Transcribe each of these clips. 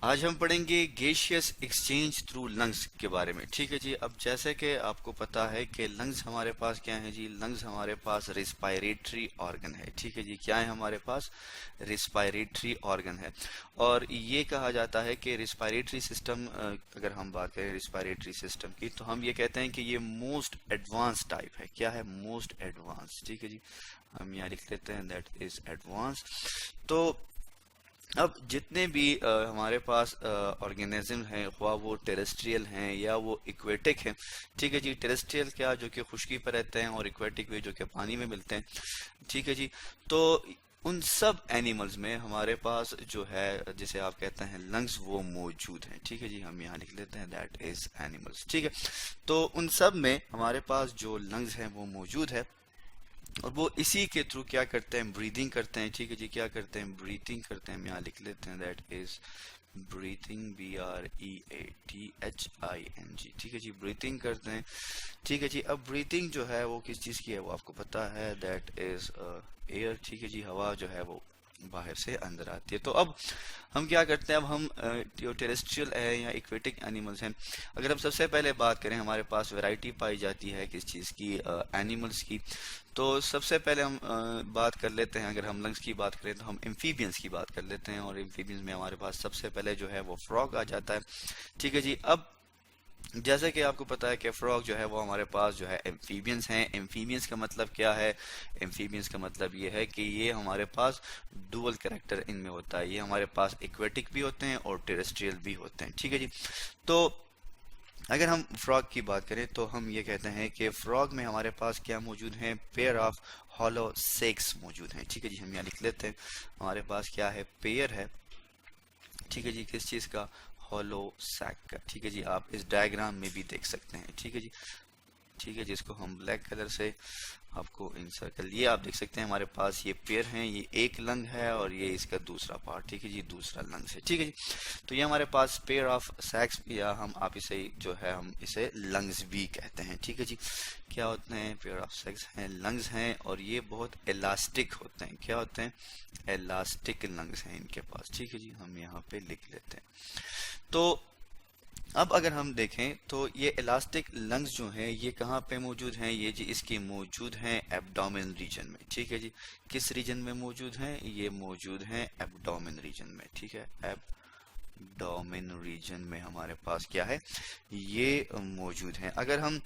आज हम पढ़ेंगे गैसियस एक्सचेंज थ्रू लंग्स के बारे में। ठीक है जी। अब जैसे कि आपको पता है कि लंग्स हमारे पास क्या है जी, लंग्स हमारे पास रिस्पायरेटरी ऑर्गन है। ठीक है जी, क्या है हमारे पास? रिस्पायरेटरी ऑर्गन है। और ये कहा जाता है कि रिस्पायरेटरी सिस्टम, अगर हम बात करें रिस्पायरेटरी सिस्टम की, तो हम ये कहते हैं कि ये मोस्ट एडवांस टाइप है। क्या है? Most advance. ठीक है जी, हम यहाँ लिख लेते हैं दैट इज एडवांस। तो अब जितने भी हमारे पास ऑर्गेनिज्म हैं, ख्वा वो टेरेस्ट्रियल हैं या वो इक्वेटिक हैं। ठीक है जी, टेरेस्ट्रियल क्या, जो कि खुश्की पर रहते हैं, और इक्वेटिक वे जो कि पानी में मिलते हैं। ठीक है जी। तो उन सब एनिमल्स में हमारे पास जो है, जिसे आप कहते हैं लंग्स, वो मौजूद हैं। ठीक है जी, हम यहाँ लिख लेते हैं दैट इज एनिमल्स। ठीक है। तो उन सब में हमारे पास जो लंग्स हैं वो मौजूद है, और वो इसी के थ्रू क्या करते हैं? ब्रीदिंग करते हैं। ठीक है जी, क्या करते हैं? ब्रीथिंग करते हैं। हम यहाँ लिख लेते हैं दैट इज ब्रीथिंग, BREATHING। ठीक है जी, ब्रीथिंग करते हैं। ठीक है जी। अब ब्रीथिंग जो है वो किस चीज़ की है, वो आपको पता है, दैट इज एयर। ठीक है जी, हवा जो है वो बाहर से अंदर आती है। तो अब हम क्या करते हैं? अब हम जो टेरेस्ट्रियल है या इक्वेटिक एनिमल्स हैं, अगर हम सबसे पहले बात करें, हमारे पास वैरायटी पाई जाती है किस चीज़ की? एनिमल्स की। तो सबसे पहले हम बात कर लेते हैं, अगर हम लंग्स की बात करें तो हम एम्फीबियंस की बात कर लेते हैं, और एम्फीबियंस में हमारे पास सबसे पहले जो है वो फ्रॉग आ जाता है। ठीक है जी। अब जैसे कि आपको पता है कि फ्रॉग जो है वो हमारे पास जो है एम्फीबियंस हैं। एम्फीबियंस का मतलब क्या है? एम्फीबियंस का मतलब ये है कि ये हमारे पास डुअल कैरेक्टर इनमें होता है। ये हमारे पास एक्वेटिक भी होते हैं और टेरेस्ट्रियल भी होते हैं। ठीक है जी। तो अगर हम फ्रॉग की बात करें तो हम ये कहते हैं कि फ्रॉग में हमारे पास क्या मौजूद है? पेयर ऑफ हॉलो सेक्स मौजूद हैं। ठीक है जी, हम यहाँ लिख लेते हैं, हमारे पास क्या है? पेयर है। ठीक है जी, किस चीज़ का? हॉलो सैक का। ठीक है जी, आप इस डायग्राम में भी देख सकते हैं। ठीक है जी। ठीक है, जिसको हम ब्लैक कलर से आपको इन सर्कल, ये आप देख सकते हैं हमारे पास ये पेयर हैं। ये एक लंग है और ये इसका दूसरा पार्ट। ठीक है जी, दूसरा लंग है। ठीक है जी। तो ये हमारे पास पेयर ऑफ सैक्स, या हम आप इसे जो है हम इसे लंग्स भी कहते हैं। ठीक है जी। क्या होते हैं? पेयर ऑफ सैक्स हैं, लंग्स हैं, और ये बहुत इलास्टिक होते हैं। क्या होते हैं? इलास्टिक लंग्स हैं इनके पास। ठीक है जी, हम यहाँ पे लिख लेते हैं। तो अब अगर हम देखें तो ये इलास्टिक लंग्स जो हैं ये कहाँ पे मौजूद हैं? ये जी इसकी मौजूद हैं एब्डोमेन रीजन में। ठीक है जी। किस रीजन में मौजूद हैं? ये मौजूद हैं एब्डोमेन रीजन में। ठीक है, एब्डोमेन रीजन में हमारे पास क्या है? ये मौजूद हैं। अगर हम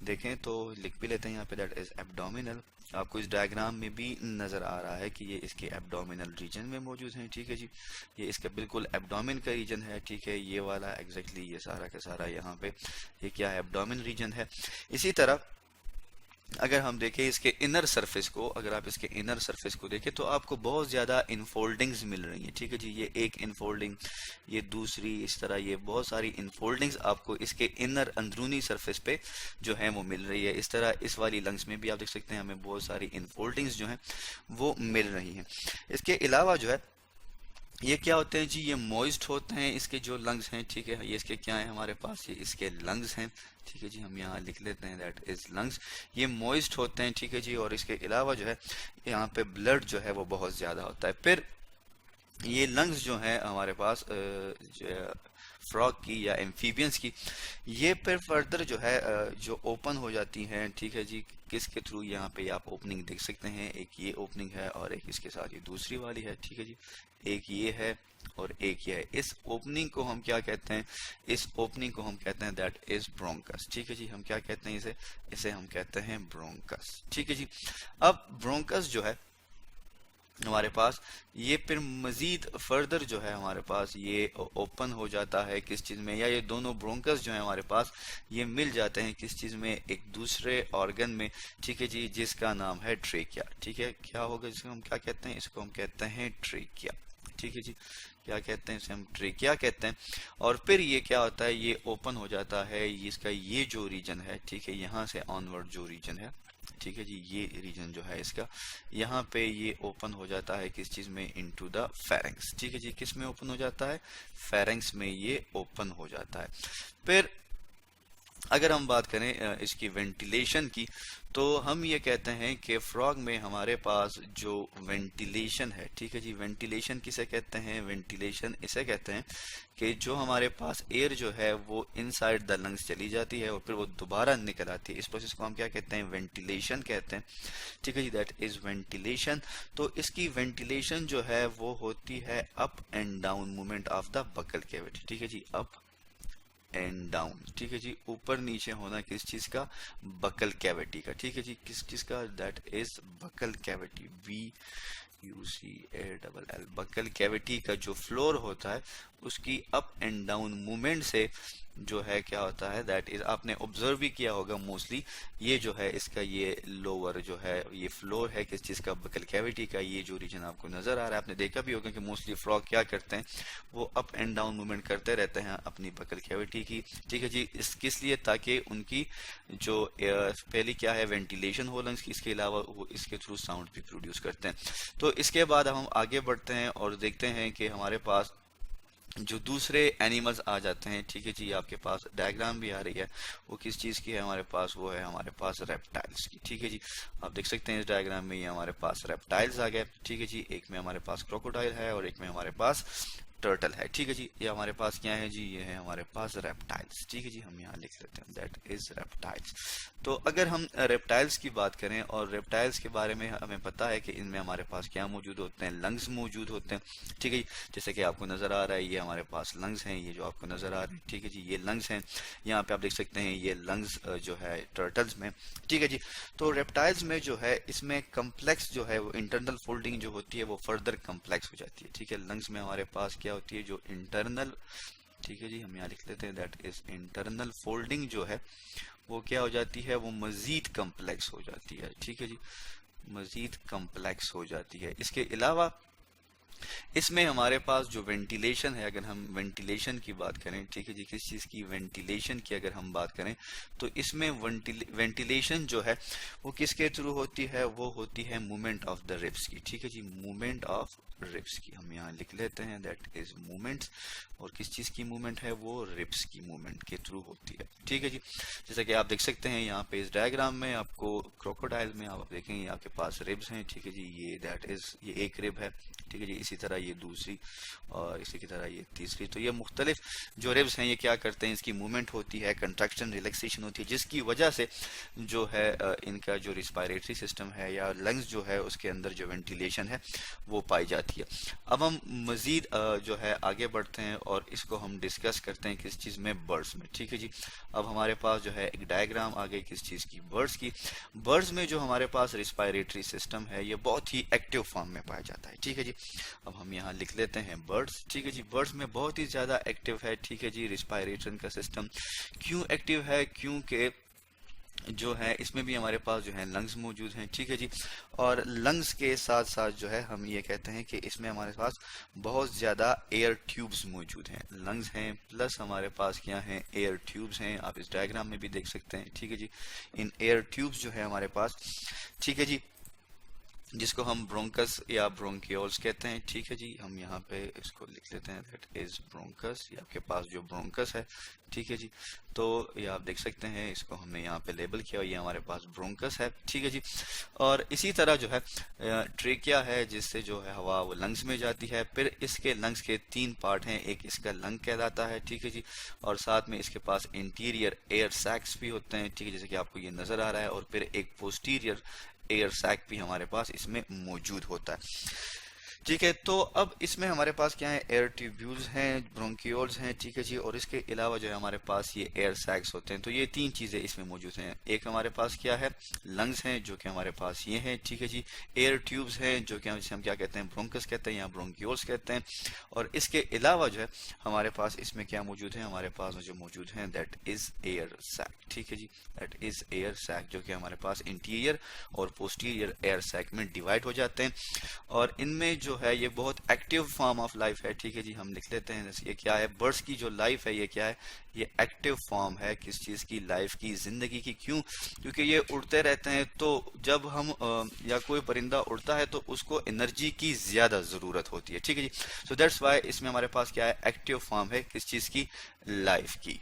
देखें तो लिख भी लेते हैं यहाँ पे दैट इज एब्डोमिनल। आपको इस डायग्राम में भी नजर आ रहा है कि ये इसके एब्डोमिनल रीजन में मौजूद हैं। ठीक है जी, ये इसका बिल्कुल एब्डोमिन का रीजन है। ठीक है, ये वाला एग्जैक्टली ये सारा का सारा यहाँ पे ये क्या है? एब्डोमिन रीजन है। इसी तरह अगर हम देखें इसके इनर सरफेस को, अगर आप इसके इनर सरफेस को देखें तो आपको बहुत ज़्यादा इनफोल्डिंग्स मिल रही हैं। ठीक है जी, ये एक इनफोल्डिंग, ये दूसरी, इस तरह ये बहुत सारी इनफोल्डिंग्स आपको इसके इनर अंदरूनी सरफेस पे जो है वो मिल रही है। इस तरह इस वाली लंग्स में भी आप देख सकते हैं हमें बहुत सारी इनफोल्डिंग्स जो हैं वो मिल रही हैं। इसके अलावा जो है ये क्या होते हैं जी? ये मॉइस्ट होते हैं, इसके जो लंग्स हैं। ठीक है, ये इसके क्या है हमारे पास? ये इसके लंग्स हैं। ठीक है जी, हम यहाँ लिख लेते हैं दैट इज लंग्स। ये मॉइस्ट होते हैं। ठीक है जी, और इसके अलावा जो है यहाँ पे ब्लड जो है वो बहुत ज़्यादा होता है। फिर ये लंग्स जो है हमारे पास फ्रॉग की या एम्फीबियंस की, ये फिर फर्दर जो है जो ओपन हो जाती हैं। ठीक है जी, किसके थ्रू? यहाँ पे आप ओपनिंग देख सकते हैं, एक ये ओपनिंग है और एक इसके साथ ये दूसरी वाली है। ठीक है जी, एक ये है और एक ये है। इस ओपनिंग को हम क्या कहते हैं? इस ओपनिंग को हम कहते हैं दैट इज ब्रोंकस। ठीक है जी, हम क्या कहते हैं इसे? इसे हम कहते हैं ब्रोंकस। ठीक है जी। अब ब्रोंकस जो है हमारे पास, ये फिर मजीद फर्दर जो है हमारे पास ये ओपन हो जाता है किस चीज़ में? या ये दोनों ब्रोंकस जो है हमारे पास ये मिल जाते हैं किस चीज़ में? एक दूसरे ऑर्गन में। ठीक है जी, जिसका नाम है ट्रेकिया। ठीक है, क्या होगा जिसको हम क्या कहते हैं? इसको हम कहते हैं ट्रेकिया। ठीक है जी, क्या कहते हैं इसे? हम ट्रेकिया कहते हैं। और फिर ये क्या होता है? ये ओपन हो जाता है, इसका ये जो रीजन है, ठीक है, यहाँ से ऑनवर्ड जो रीजन है, ठीक है जी, ये रीजन जो है इसका, यहाँ पे ये ओपन हो जाता है किस चीज में? Into the pharynx. ठीक है जी, किस में ओपन हो जाता है? फेरेंक्स में ये ओपन हो जाता है। फिर अगर हम बात करें इसकी वेंटिलेशन की, तो हम ये कहते हैं कि फ्रॉग में हमारे पास जो वेंटिलेशन है, ठीक है जी, वेंटिलेशन किसे कहते हैं, वेंटिलेशन इसे कहते हैं कि जो हमारे पास एयर जो है वो इनसाइड द लंग्स चली जाती है और फिर वो दोबारा निकल आती है, इस प्रोसेस को हम क्या कहते हैं, वेंटिलेशन कहते हैं, ठीक है जी, दैट इज वेंटिलेशन। तो इसकी वेंटिलेशन जो है वो होती है up and down movement of the buccal cavity, ठीक है जी, अप एंड डाउन, ठीक है जी, ऊपर नीचे होना किस चीज का, बकल कैविटी का, ठीक है जी, किस चीज का, that is buccal cavity, BUCALL, buccal cavity का जो फ्लोर होता है उसकी अप एंड डाउन मूवमेंट से जो है क्या होता है, दैट इज, आपने ऑब्जर्व भी किया होगा मोस्टली, ये जो है इसका ये लोअर जो है ये फ्लोर है किस चीज का, बकल कैविटी का, ये जो रीजन आपको नजर आ रहा है, आपने देखा भी होगा कि मोस्टली फ्रॉग क्या करते हैं, वो अप एंड डाउन मूवमेंट करते रहते हैं अपनी बकल कैविटी की, ठीक है जी, इस किस लिए, ताकि उनकी जो पहली क्या है, वेंटिलेशन हो लंग्स की, इसके अलावा वो इसके थ्रू साउंड भी प्रोड्यूस करते हैं। तो इसके बाद हम आगे बढ़ते हैं और देखते हैं कि हमारे पास जो दूसरे एनिमल्स आ जाते हैं, ठीक है जी, आपके पास डायग्राम भी आ रही है, वो किस चीज की है हमारे पास, वो है हमारे पास रेप्टाइल्स की, ठीक है जी, आप देख सकते हैं इस डायग्राम में ये हमारे पास रेप्टाइल्स आ गए, ठीक है जी, एक में हमारे पास क्रोकोडाइल है और एक में हमारे पास टर्टल है, ठीक है जी, ये हमारे पास क्या है जी, ये है हमारे पास रेप्टाइल्स, ठीक है जी, हम यहाँ लिख लेते हैं दैट इज रेप्टाइल्स। तो अगर हम रेप्टाइल्स की बात करें और रेप्टाइल्स के बारे में हमें पता है कि इनमें हमारे पास क्या मौजूद होते हैं, लंग्स मौजूद होते हैं, ठीक है जी, जैसे कि आपको नजर आ रहा है ये हमारे पास लंग्स हैं, ये जो आपको नजर आ रहे हैं, ठीक है जी, ये लंग्स हैं, यहाँ पे आप देख सकते हैं ये लंग्स जो है टर्टल्स में, ठीक है जी। तो रेप्टाइल्स में जो है इसमें कम्प्लेक्स जो है वो इंटरनल फोल्डिंग जो होती है वो फर्दर कम्प्लेक्स हो जाती है, ठीक है, लंग्स में हमारे पास क्या होती है, जो इंटरनल, ठीक है जी, हम यहाँ लिख लेते हैं दैट इज इंटरनल फोल्डिंग जो है वो क्या हो जाती है, वो मजीद कम्प्लेक्स हो जाती है, ठीक है जी, मजीद कम्प्लेक्स हो जाती है। इसके अलावा इसमें हमारे पास जो वेंटिलेशन है, अगर हम वेंटिलेशन की बात करें, ठीक है जी, किस चीज की, वेंटिलेशन की अगर हम बात करें, तो इसमें वेंटिलेशन जो है वो किसके थ्रू होती है, वो होती है मूवमेंट ऑफ द रिब्स की, ठीक है जी, मूवमेंट ऑफ रिब्स की, हम यहाँ लिख लेते हैं दैट इज मूवमेंट्स, और किस चीज की मूवमेंट है, वो रिब्स की मूवमेंट के थ्रू होती है, ठीक है जी। जैसा कि आप देख सकते हैं यहाँ पे इस डायग्राम में आपको क्रोकोडाइल में आप देखेंगे आपके पास रिब्स हैं, ठीक है जी, ये दैट इज, ये एक रिब है, ठीक है जी, इसी तरह ये दूसरी और इसी की तरह ये तीसरी, तो ये मुख्तलिफ जो रिब्स हैं ये क्या करते हैं, इसकी मूवमेंट होती है, कंट्रैक्शन रिलैक्सेशन होती है, जिसकी वजह से जो है इनका जो रिस्पायरेटरी सिस्टम है या लंग्स जो है उसके अंदर जो वेंटिलेशन है वो पाई जाती है। अब हम मजीद जो है आगे बढ़ते हैं और इसको हम डिस्कस करते हैं किस चीज में, बर्ड्स में, ठीक है जी। अब हमारे पास जो है एक डायग्राम आ गई किस चीज की, बर्ड्स की। बर्ड्स में जो हमारे पास रिस्पायरेटरी सिस्टम है ये बहुत ही एक्टिव फॉर्म में पाया जाता है, ठीक है जी। अब हम यहाँ लिख लेते हैं बर्ड्स, ठीक है जी, बर्ड्स में बहुत ही ज्यादा एक्टिव है, ठीक है जी, रिस्पायरेशन का सिस्टम। क्यों एक्टिव है, क्योंकि जो है इसमें भी हमारे पास जो है लंग्स मौजूद हैं, ठीक है जी, और लंग्स के साथ साथ जो है हम ये कहते हैं कि इसमें हमारे पास बहुत ज्यादा एयर ट्यूब्स मौजूद हैं, लंग्स हैं प्लस हमारे पास क्या है, एयर ट्यूब्स हैं, आप इस डायग्राम में भी देख सकते हैं, ठीक है जी, इन एयर ट्यूब्स जो है हमारे पास, ठीक है जी, जिसको हम ब्रोंकस या ब्रोंकियोल्स कहते हैं, ठीक है जी, हम यहाँ पे इसको लिख लेते हैं दैट इज ब्रोंकस, ये आपके पास जो ब्रोंकस है, ठीक है जी, तो ये आप देख सकते हैं इसको हमने यहाँ पे लेबल किया, ये हमारे पास ब्रोंकस है, ठीक है जी। और इसी तरह जो है ट्रेकिया है जिससे जो है हवा वो लंग्स में जाती है, फिर इसके लंग्स के तीन पार्ट हैं, एक इसका लंग कहलाता है, ठीक है जी, और साथ में इसके पास इंटीरियर एयर सैक्स भी होते हैं, ठीक है, जैसे कि आपको ये नजर आ रहा है, और फिर एक पोस्टीरियर एयर सैक भी हमारे पास इसमें मौजूद होता है, ठीक है। तो अब इसमें हमारे पास क्या है, एयर ट्यूब्यूल्स हैं, ब्रोंकियोल्स हैं, ठीक है जी, और इसके अलावा जो है हमारे पास ये एयर सैक्स होते हैं, तो ये तीन चीजें इसमें मौजूद हैं। एक हमारे पास क्या है, लंग्स हैं जो कि हमारे पास ये हैं, ठीक है जी, एयर ट्यूब्स हैं जो कि हम क्या कहते हैं, ब्रोंकस कहते हैं या ब्रोंकियोल्स कहते हैं, और इसके अलावा जो है हमारे पास इसमें क्या मौजूद है, हमारे पास जो मौजूद है दैट इज एयर सैक, ठीक है जी, दैट इज एयर सैक, जो कि हमारे पास इंटीरियर और पोस्टीरियर एयर सैक में डिवाइड हो जाते हैं, और इनमें जो है ये बहुत एक्टिव फॉर्म ऑफ लाइफ है, ठीक है जी, हम लिख लेते हैं ये क्या है, बर्ड्स की जो लाइफ है ये क्या है, ये एक्टिव फॉर्म है किस चीज की, लाइफ की, जिंदगी की। क्यों, क्योंकि ये उड़ते रहते हैं, तो जब हम या कोई परिंदा उड़ता है तो उसको एनर्जी की ज्यादा जरूरत होती है, ठीक है जी, सो दैट्स व्हाई इसमें हमारे पास क्या है, एक्टिव फॉर्म है किस चीज की, लाइफ की।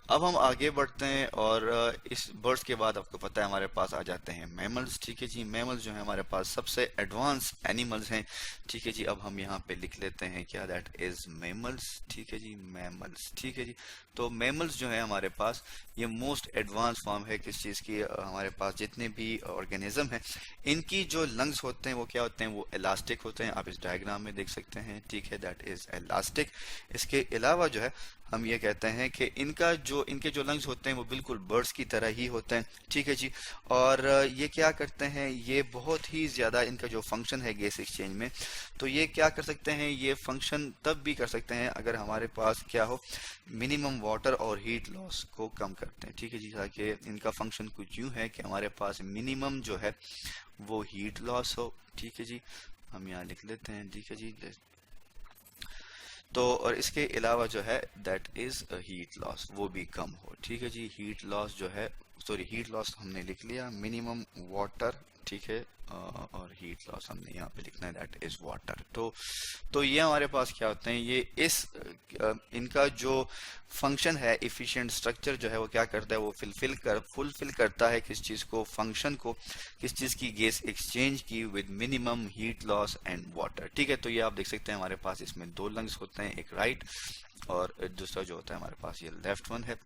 अब हम आगे बढ़ते हैं और इस बर्ड्स के बाद आपको पता है हमारे पास आ जाते हैं मैमल्स। ठीक है जी, मैमल्स जो है हमारे पास सबसे एडवांस एनिमल्स हैं। ठीक है जी, अब हम यहाँ पे लिख लेते हैं क्या, दैट इज मैमल्स। ठीक है जी, मैमल्स। ठीक है जी, तो मैमल्स जो है हमारे पास ये मोस्ट एडवांस फॉर्म है किस चीज़ की, हमारे पास जितने भी ऑर्गेनिज्म हैं इनकी जो लंग्स होते हैं वो क्या होते हैं, वो इलास्टिक होते हैं। आप इस डायग्राम में देख सकते हैं। ठीक है, दैट इज इलास्टिक। इसके अलावा जो है हम ये कहते हैं कि इनके जो लंग्स होते हैं वो बिल्कुल बर्ड्स की तरह ही होते हैं। ठीक है जी, और ये क्या करते हैं, ये बहुत ही ज्यादा इनका जो फंक्शन है गैस एक्सचेंज में, तो ये क्या कर सकते हैं, ये फंक्शन तब भी कर सकते हैं अगर हमारे पास क्या हो, मिनिमम वाटर और हीट लॉस को कम करते हैं। ठीक है जी, ताकि इनका फंक्शन कुछ यूं है कि हमारे पास मिनिमम जो है वो हीट लॉस हो। ठीक है जी, हम यहाँ लिख लेते हैं। ठीक है जी, तो और इसके अलावा जो है दैट इज हीट लॉस, वो भी कम हो। ठीक है जी, हीट लॉस जो है, सॉरी हीट लॉस हमने लिख लिया, मिनिमम वाटर। ठीक है, और हीट लॉस हमने यहाँ पे लिखना है, दैट इज वाटर। तो ये हमारे पास क्या होते हैं, ये इनका जो फंक्शन है, इफिशिएंट स्ट्रक्चर जो है वो क्या करता है, वो फुलफिल करता है किस चीज को, फंक्शन को, किस चीज की, गैस एक्सचेंज की with minimum heat loss and water. ठीक है, तो ये आप देख सकते हैं हमारे पास इसमें दो लंग्स होते हैं, एक राइट और दूसरा जो होता है हमारे पास ये लेफ्ट वन है।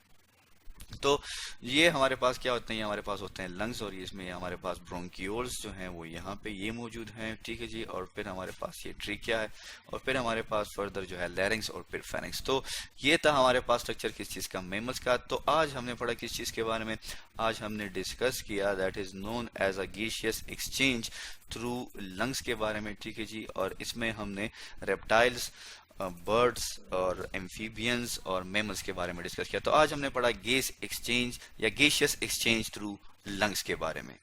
तो ये हमारे पास क्या होते हैं, ये हमारे पास होते हैं लंग्स, और इसमें हमारे पास ब्रोंकियोल्स जो हैं वो यहाँ पे ये मौजूद हैं। ठीक है जी, और फिर हमारे पास ये ट्रिकिया है, और फिर हमारे पास फर्दर जो है लैरिंग्स और फिर फेरिंग्स। तो ये था हमारे पास स्ट्रक्चर किस चीज़ का, मैमल्स का। तो आज हमने पढ़ा किस चीज़ के बारे में, आज हमने डिस्कस किया that is known as a gaseous exchange through lungs के बारे में। ठीक है जी, और इसमें हमने रेप्टाइल्स, बर्ड्स और एम्फीबियंस और मैमल्स के बारे में डिस्कस किया। तो आज हमने पढ़ा गैस एक्सचेंज या गैसियस एक्सचेंज थ्रू लंग्स के बारे में।